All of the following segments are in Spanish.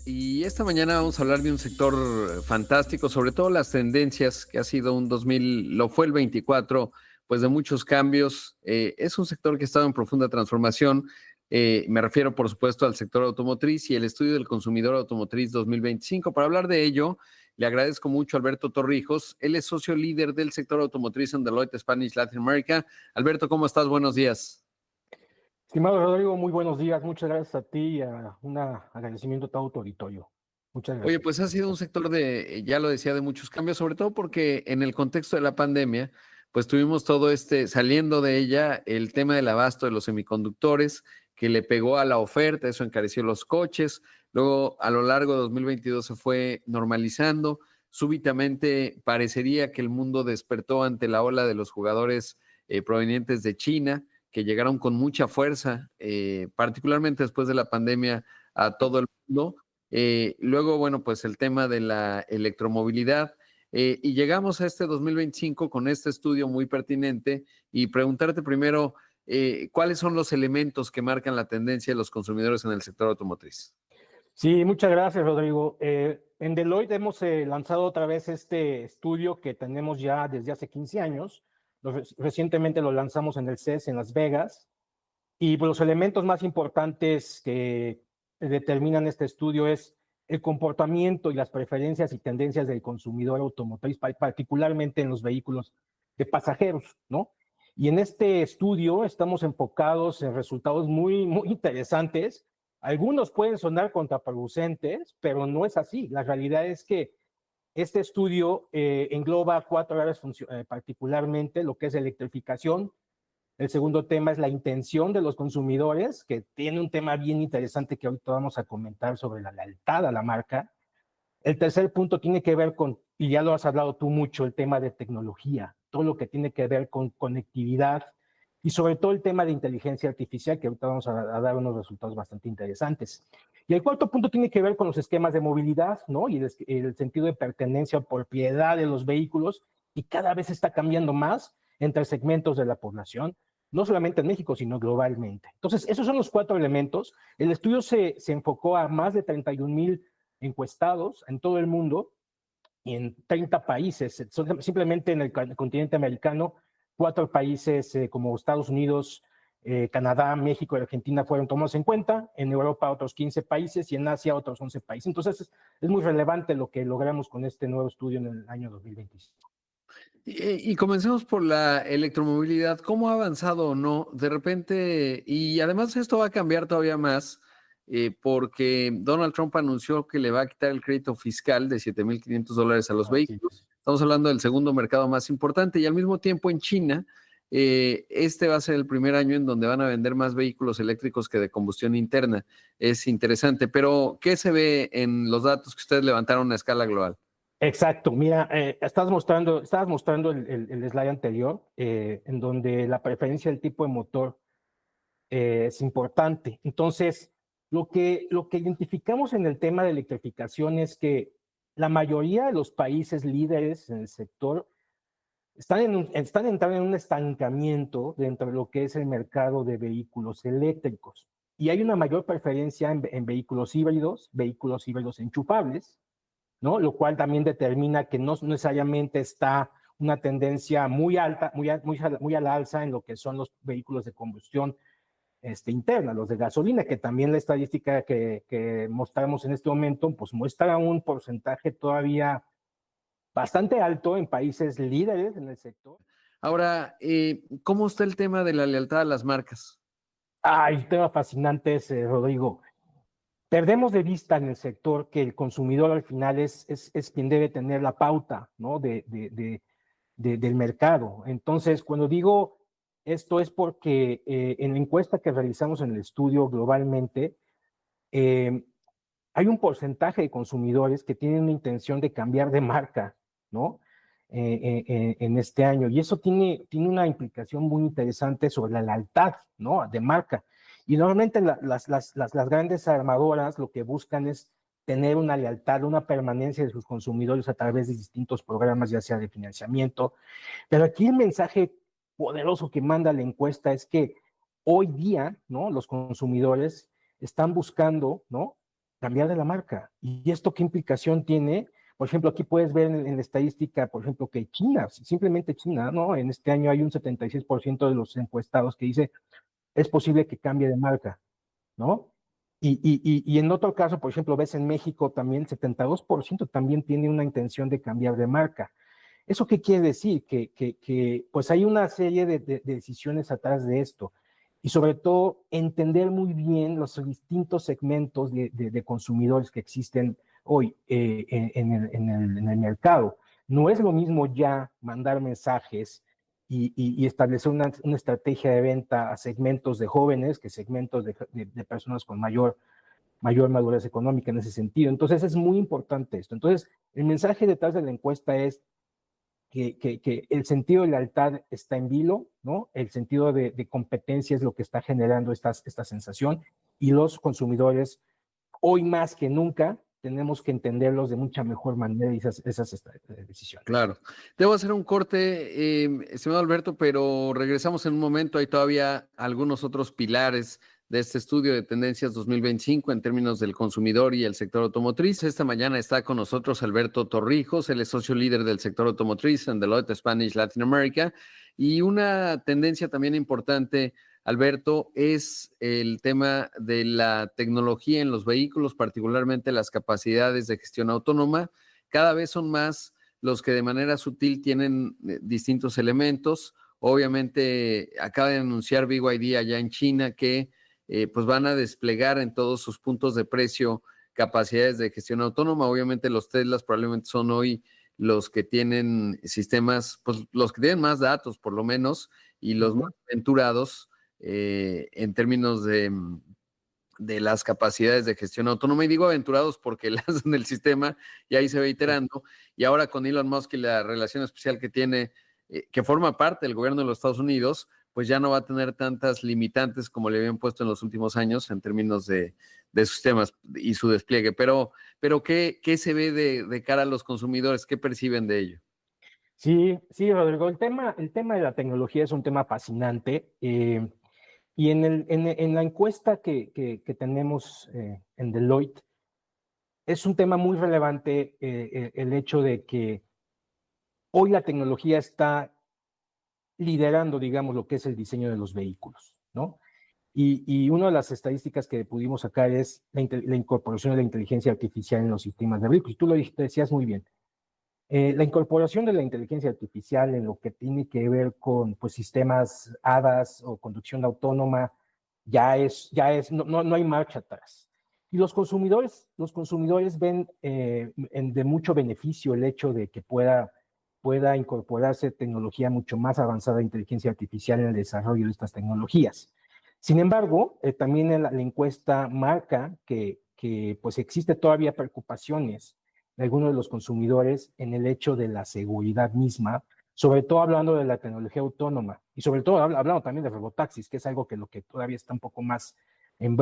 Y esta mañana vamos a hablar de un sector fantástico, sobre todo las tendencias, que ha sido un 2000, lo fue el 24, pues de muchos cambios. Es un sector que ha estado en profunda transformación. Me refiero, por supuesto, al sector automotriz y el estudio del consumidor automotriz 2025. Para hablar de ello, le agradezco mucho a Alberto Torrijos. Él es socio líder del sector automotriz en Deloitte Spanish Latin America. Alberto, ¿cómo estás? Buenos días. Estimado Rodrigo, muy buenos días. Muchas gracias a ti y a un agradecimiento a todo tu auditorio. Muchas Oye, gracias. pues ha sido un sector de, ya lo decía, de muchos cambios, sobre todo porque en el contexto de la pandemia, pues tuvimos todo saliendo de ella, el tema del abasto de los semiconductores, que le pegó a la oferta, eso encareció los coches, luego a lo largo de 2022 se fue normalizando, súbitamente parecería que el mundo despertó ante la ola de los jugadores provenientes de China, que llegaron con mucha fuerza, particularmente después de la pandemia a todo el mundo. Luego, bueno, pues el tema de la electromovilidad. Y llegamos a este 2025 con este estudio muy pertinente y preguntarte primero, ¿cuáles son los elementos que marcan la tendencia de los consumidores en el sector automotriz? Sí, muchas gracias, Rodrigo. En Deloitte hemos lanzado otra vez este estudio que tenemos ya desde hace 15 años. Recientemente lo lanzamos en el CES en Las Vegas. Y pues, los elementos más importantes que determinan este estudio es el comportamiento y las preferencias y tendencias del consumidor automotriz, particularmente en los vehículos de pasajeros, ¿no? Y en este estudio estamos enfocados en resultados muy interesantes. Algunos pueden sonar contraproducentes, pero no es así. La realidad es que este estudio engloba 4 áreas particularmente, lo que es electrificación. El segundo tema es la intención de los consumidores, que tiene un tema bien interesante que ahorita vamos a comentar sobre la lealtad a la marca. El tercer punto tiene que ver con, y ya lo has hablado tú mucho, el tema de tecnología, todo lo que tiene que ver con conectividad y sobre todo el tema de inteligencia artificial, que ahorita vamos a dar unos resultados bastante interesantes. Y el cuarto punto tiene que ver con los esquemas de movilidad, ¿no? Y el sentido de pertenencia o propiedad de los vehículos, y cada vez está cambiando más entre segmentos de la población, no solamente en México, sino globalmente. Entonces, esos son los 4 elementos. El estudio se enfocó a más de 31,000 encuestados en todo el mundo y en 30 países. Simplemente en el continente americano, 4 países como Estados Unidos, Canadá, México y Argentina fueron tomados en cuenta, en Europa otros 15 países y en Asia otros 11 países. Entonces es muy relevante lo que logramos con este nuevo estudio en el año 2025. Y comencemos por la electromovilidad. ¿Cómo ha avanzado o no? De repente, y además esto va a cambiar todavía más, porque Donald Trump anunció que le va a quitar el crédito fiscal de $7,500 a los Así vehículos. es. Estamos hablando del segundo mercado más importante y al mismo tiempo en China, este va a ser el primer año en donde van a vender más vehículos eléctricos que de combustión interna. Es interesante, pero ¿qué se ve en los datos que ustedes levantaron a escala global? Exacto, mira, estabas mostrando el slide anterior, en donde la preferencia del tipo de motor es importante. Entonces, lo que identificamos en el tema de electrificación es que la mayoría de los países líderes en el sector están entrando en un estancamiento dentro de lo que es el mercado de vehículos eléctricos. Y hay una mayor preferencia en vehículos híbridos enchufables, ¿no? Lo cual también determina que no necesariamente está una tendencia muy alta, muy a la alza en lo que son los vehículos de combustión interna, los de gasolina, que también la estadística que mostramos en este momento, pues muestra un porcentaje todavía bastante alto en países líderes en el sector. Ahora, ¿cómo está el tema de la lealtad a las marcas? Ay, el tema fascinante es, Rodrigo. Perdemos de vista en el sector que el consumidor al final es quien debe tener la pauta, ¿no? Del mercado. Entonces, cuando digo esto es porque en la encuesta que realizamos en el estudio globalmente, eh, hay un porcentaje de consumidores que tienen una intención de cambiar de marca, ¿no? En este año. Y eso tiene una implicación muy interesante sobre la lealtad, ¿no? De marca. Y normalmente las grandes armadoras lo que buscan es tener una lealtad, una permanencia de sus consumidores a través de distintos programas, ya sea de financiamiento. Pero aquí el mensaje poderoso que manda la encuesta es que hoy día, ¿no? Los consumidores están buscando, ¿no? cambiar de la marca. ¿Y esto qué implicación tiene? Por ejemplo, aquí puedes ver en la estadística, por ejemplo, que China, simplemente China, ¿no? En este año hay un 76% de los encuestados que dice es posible que cambie de marca, ¿no? Y en otro caso, por ejemplo, ves en México también el 72% también tiene una intención de cambiar de marca. ¿Eso qué quiere decir? Que pues hay una serie de decisiones atrás de esto y sobre todo entender muy bien los distintos segmentos de consumidores que existen hoy en el mercado. No es lo mismo ya mandar mensajes y establecer una estrategia de venta a segmentos de jóvenes que segmentos de personas con mayor madurez económica en ese sentido. Entonces es muy importante esto. Entonces el mensaje detrás de la encuesta es que el sentido de lealtad está en vilo, ¿no? El sentido de competencia es lo que está generando esta sensación y los consumidores, hoy más que nunca, tenemos que entenderlos de mucha mejor manera y esas decisiones. Claro. Debo hacer un corte, estimado Alberto, pero regresamos en un momento. Hay todavía algunos otros pilares de este estudio de tendencias 2025 en términos del consumidor y el sector automotriz. Esta mañana está con nosotros Alberto Torrijos, él es socio líder del sector automotriz en Deloitte Spanish Latin America. Y una tendencia también importante, Alberto, es el tema de la tecnología en los vehículos, particularmente las capacidades de gestión autónoma. Cada vez son más los que de manera sutil tienen distintos elementos. Obviamente acaba de anunciar BYD allá en China que pues van a desplegar en todos sus puntos de precio capacidades de gestión autónoma. Obviamente los Teslas probablemente son hoy los que tienen sistemas, pues los que tienen más datos por lo menos y los más aventurados en términos de las capacidades de gestión autónoma, y digo aventurados porque lanzan el sistema y ahí se va iterando, y ahora con Elon Musk y la relación especial que tiene, que forma parte del gobierno de los Estados Unidos, pues ya no va a tener tantas limitantes como le habían puesto en los últimos años en términos de sus temas y su despliegue, pero ¿qué se ve de cara a los consumidores? ¿Qué perciben de ello? Sí, sí, Rodrigo, el tema de la tecnología es un tema fascinante. Y en la encuesta que tenemos en Deloitte, es un tema muy relevante el hecho de que hoy la tecnología está liderando, digamos, lo que es el diseño de los vehículos, ¿no? Y una de las estadísticas que pudimos sacar es la incorporación de la inteligencia artificial en los sistemas de vehículos. Tú lo decías muy bien. La incorporación de la inteligencia artificial en lo que tiene que ver con pues, sistemas ADAS o conducción autónoma no hay marcha atrás. Y los consumidores ven de mucho beneficio el hecho de que pueda incorporarse tecnología mucho más avanzada de inteligencia artificial en el desarrollo de estas tecnologías. Sin embargo, también la encuesta marca que pues existe todavía preocupaciones de algunos de los consumidores en el hecho de la seguridad misma, sobre todo hablando de la tecnología autónoma y sobre todo hablando también de robotaxis, que es algo que lo que todavía está un poco más en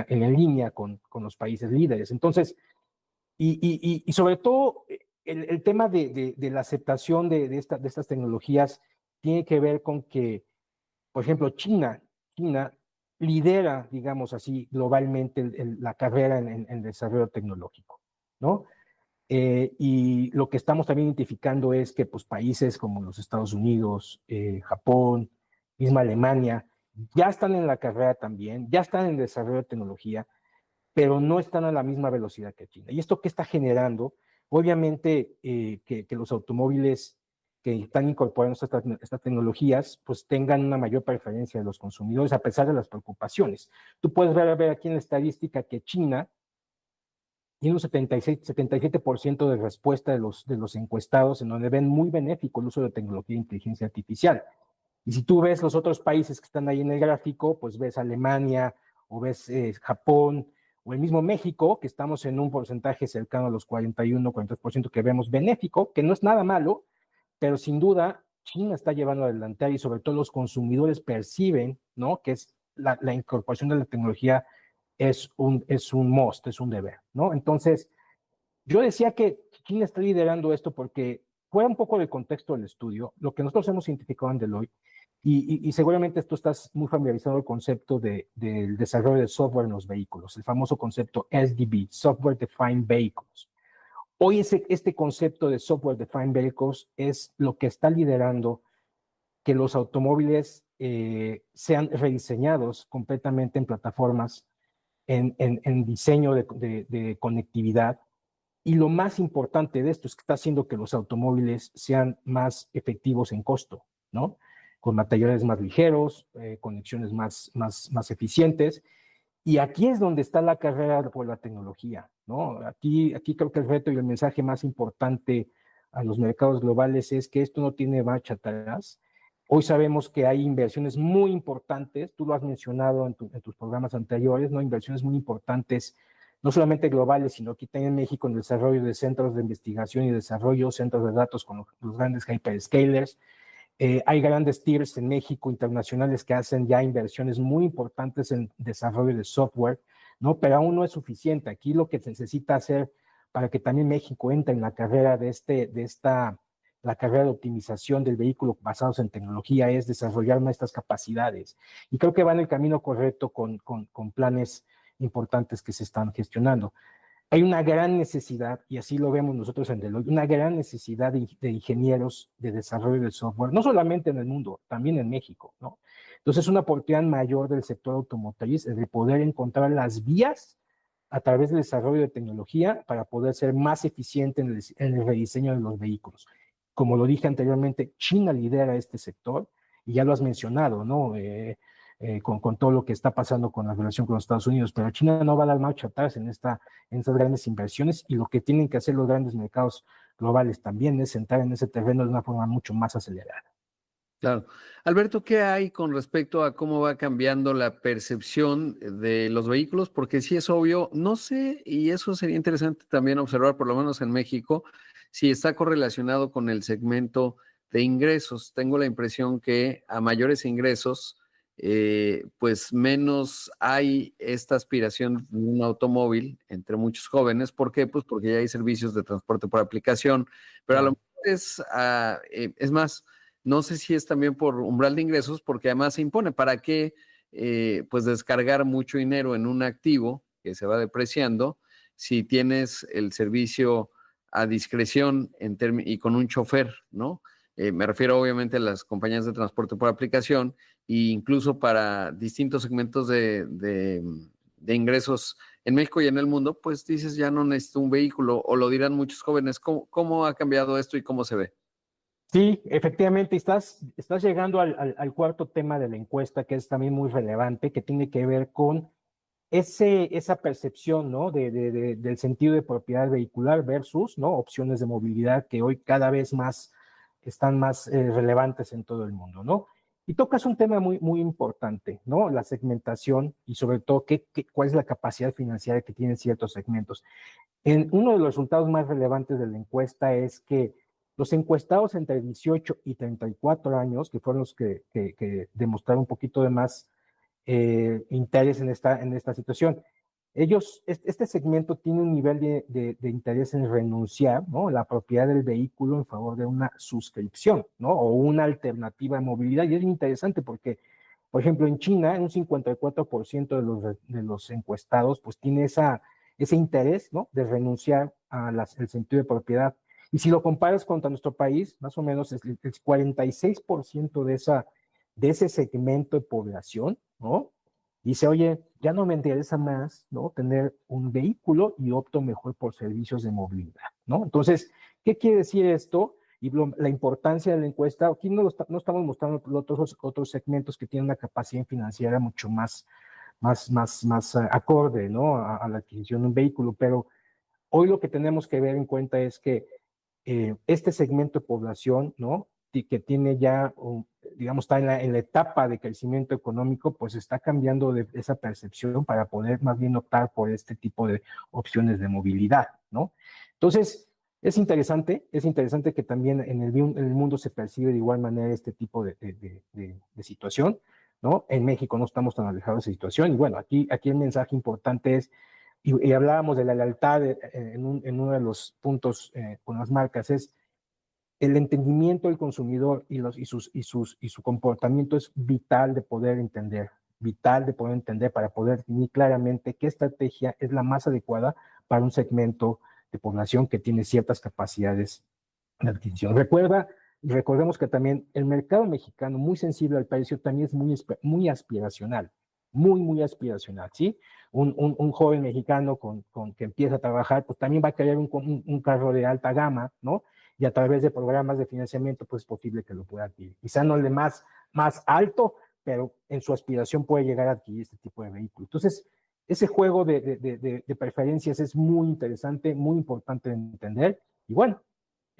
línea con los países líderes. Entonces, y sobre todo el tema de la aceptación de estas tecnologías tiene que ver con que, por ejemplo, China lidera, digamos así, globalmente la carrera en el desarrollo tecnológico, ¿no? Y lo que estamos también identificando es que pues, países como los Estados Unidos, Japón, misma Alemania, ya están en la carrera también, ya están en el desarrollo de tecnología, pero no están a la misma velocidad que China. ¿Y esto qué está generando? Obviamente que los automóviles que están incorporando estas tecnologías, pues tengan una mayor preferencia de los consumidores a pesar de las preocupaciones. Tú puedes ver aquí en la estadística que China tiene un 77% de respuesta de los encuestados en donde ven muy benéfico el uso de tecnología e inteligencia artificial. Y si tú ves los otros países que están ahí en el gráfico, pues ves Alemania o ves Japón o el mismo México, que estamos en un porcentaje cercano a los 41, 43% que vemos benéfico, que no es nada malo, pero sin duda China está llevando adelante y sobre todo los consumidores perciben, ¿no? Que es la incorporación de la tecnología es un must, es un deber, ¿no? Entonces, yo decía que China está liderando esto porque fuera un poco del contexto del estudio, lo que nosotros hemos identificado en Deloitte Y seguramente tú estás muy familiarizado con el concepto del desarrollo de software en los vehículos, el famoso concepto SDV, Software Defined Vehicles. Hoy este concepto de Software Defined Vehicles es lo que está liderando que los automóviles sean rediseñados completamente en plataformas, en diseño de conectividad. Y lo más importante de esto es que está haciendo que los automóviles sean más efectivos en costo, ¿no? Con materiales más ligeros, conexiones más eficientes. Y aquí es donde está la carrera por la tecnología, ¿no? Aquí creo que el reto y el mensaje más importante a los mercados globales es que esto no tiene marcha atrás. Hoy sabemos que hay inversiones muy importantes, tú lo has mencionado en tus programas anteriores, ¿no? Inversiones muy importantes, no solamente globales, sino aquí también en México en el desarrollo de centros de investigación y desarrollo, centros de datos con los grandes hyperscalers. Hay grandes tiers en México internacionales que hacen ya inversiones muy importantes en desarrollo de software, ¿no? Pero aún no es suficiente. Aquí lo que se necesita hacer para que también México entre en la carrera la carrera de optimización del vehículo basados en tecnología es desarrollar nuestras capacidades. Y creo que va en el camino correcto con planes importantes que se están gestionando. Hay una gran necesidad, y así lo vemos nosotros en Deloitte, una gran necesidad de ingenieros de desarrollo de software, no solamente en el mundo, también en México, ¿no? Entonces es una oportunidad mayor del sector automotriz de poder encontrar las vías a través del desarrollo de tecnología para poder ser más eficiente en el rediseño de los vehículos. Como lo dije anteriormente, China lidera este sector, y ya lo has mencionado, ¿no? Con todo lo que está pasando con la relación con los Estados Unidos, pero China no va a dar marcha atrás en estas grandes inversiones, y lo que tienen que hacer los grandes mercados globales también es entrar en ese terreno de una forma mucho más acelerada. Claro. Alberto, ¿qué hay con respecto a cómo va cambiando la percepción de los vehículos? Porque sí es obvio, no sé, y eso sería interesante también observar, por lo menos en México, si está correlacionado con el segmento de ingresos. Tengo la impresión que a mayores ingresos, pues menos hay esta aspiración de un automóvil entre muchos jóvenes. ¿Por qué? Pues porque ya hay servicios de transporte por aplicación, pero a lo Claro. mejor es más. No sé si es también por umbral de ingresos, porque además se impone. ¿Para qué pues descargar mucho dinero en un activo que se va depreciando si tienes el servicio a discreción y con un chofer, ¿no? Me refiero obviamente a las compañías de transporte por aplicación e incluso para distintos segmentos de ingresos en México y en el mundo, pues dices, ya no necesito un vehículo, o lo dirán muchos jóvenes. ¿Cómo ha cambiado esto y cómo se ve? Sí, efectivamente, estás llegando al cuarto tema de la encuesta, que es también muy relevante, que tiene que ver con esa percepción, ¿no? Del sentido de propiedad vehicular versus, ¿no? Opciones de movilidad que hoy cada vez más están más relevantes en todo el mundo, ¿no? Y tocas un tema muy importante, ¿no? La segmentación y sobre todo cuál es la capacidad financiera que tienen ciertos segmentos. Uno de los resultados más relevantes de la encuesta es que los encuestados entre 18 y 34 años, que fueron los que demostraron un poquito de más interés en esta situación, este segmento tiene un nivel de interés en renunciar, ¿no? La propiedad del vehículo en favor de una suscripción, ¿no? O una alternativa de movilidad. Y es interesante porque, por ejemplo, en China, un 54% de los encuestados, pues tiene ese interés, ¿no? De renunciar al sentido de propiedad. Y si lo comparas contra nuestro país, más o menos el 46% de ese segmento de población, ¿no? Dice, oye, ya no me interesa más, ¿no? Tener un vehículo y opto mejor por servicios de movilidad, ¿no? Entonces, ¿qué quiere decir esto? Y la importancia de la encuesta, aquí no estamos mostrando otros segmentos que tienen una capacidad financiera mucho más acorde, ¿no? A la adquisición de un vehículo, pero hoy lo que tenemos que ver en cuenta es que este segmento de población, ¿no? Que tiene ya, digamos, está en la etapa de crecimiento económico, pues está cambiando de esa percepción para poder más bien optar por este tipo de opciones de movilidad, ¿no? Entonces, es interesante que también en el mundo se percibe de igual manera este tipo de situación, ¿no? En México no estamos tan alejados de esa situación, y bueno, aquí el mensaje importante es, y hablábamos de la lealtad en uno de los puntos con las marcas, es el entendimiento del consumidor y su comportamiento es vital de poder entender para poder definir claramente qué estrategia es la más adecuada para un segmento de población que tiene ciertas capacidades de adquisición. Recordemos que también el mercado mexicano, muy sensible al precio, también es muy aspiracional, muy aspiracional, ¿sí? Un joven mexicano que empieza a trabajar, pues también va a querer un carro de alta gama, ¿no? Y a través de programas de financiamiento, pues es posible que lo pueda adquirir. Quizá no el de más alto, pero en su aspiración puede llegar a adquirir este tipo de vehículo. Entonces, ese juego de preferencias es muy interesante, muy importante de entender. Y bueno,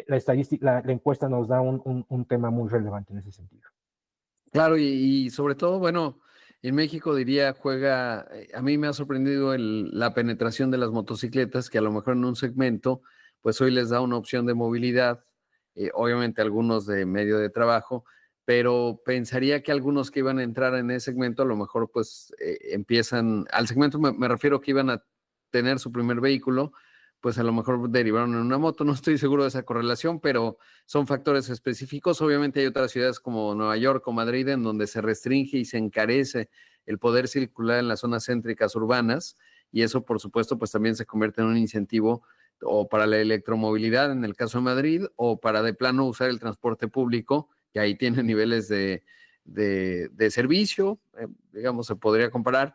la estadística, la encuesta nos da un tema muy relevante en ese sentido. Claro, y sobre todo, bueno, en México diría juega, a mí me ha sorprendido la penetración de las motocicletas, que a lo mejor en un segmento, pues hoy les da una opción de movilidad, obviamente algunos de medio de trabajo, pero pensaría que algunos que iban a entrar en ese segmento, a lo mejor pues empiezan, al segmento me refiero que iban a tener su primer vehículo, pues a lo mejor derivaron en una moto, no estoy seguro de esa correlación, pero son factores específicos. Obviamente hay otras ciudades como Nueva York o Madrid en donde se restringe y se encarece el poder circular en las zonas céntricas urbanas y eso por supuesto pues también se convierte en un incentivo o para la electromovilidad en el caso de Madrid o para de plano usar el transporte público que ahí tiene niveles de servicio, digamos, se podría comparar,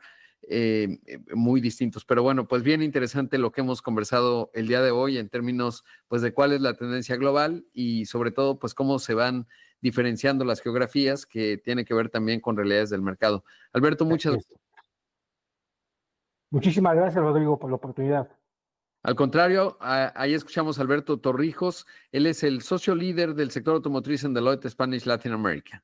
muy distintos. Pero bueno, pues bien interesante lo que hemos conversado el día de hoy en términos pues de cuál es la tendencia global y sobre todo pues cómo se van diferenciando las geografías que tiene que ver también con realidades del mercado. Alberto, muchas gracias. Muchísimas gracias, Rodrigo, por la oportunidad. Al contrario, ahí escuchamos a Alberto Torrijos, él es el socio líder del sector automotriz en Deloitte Spanish Latin America.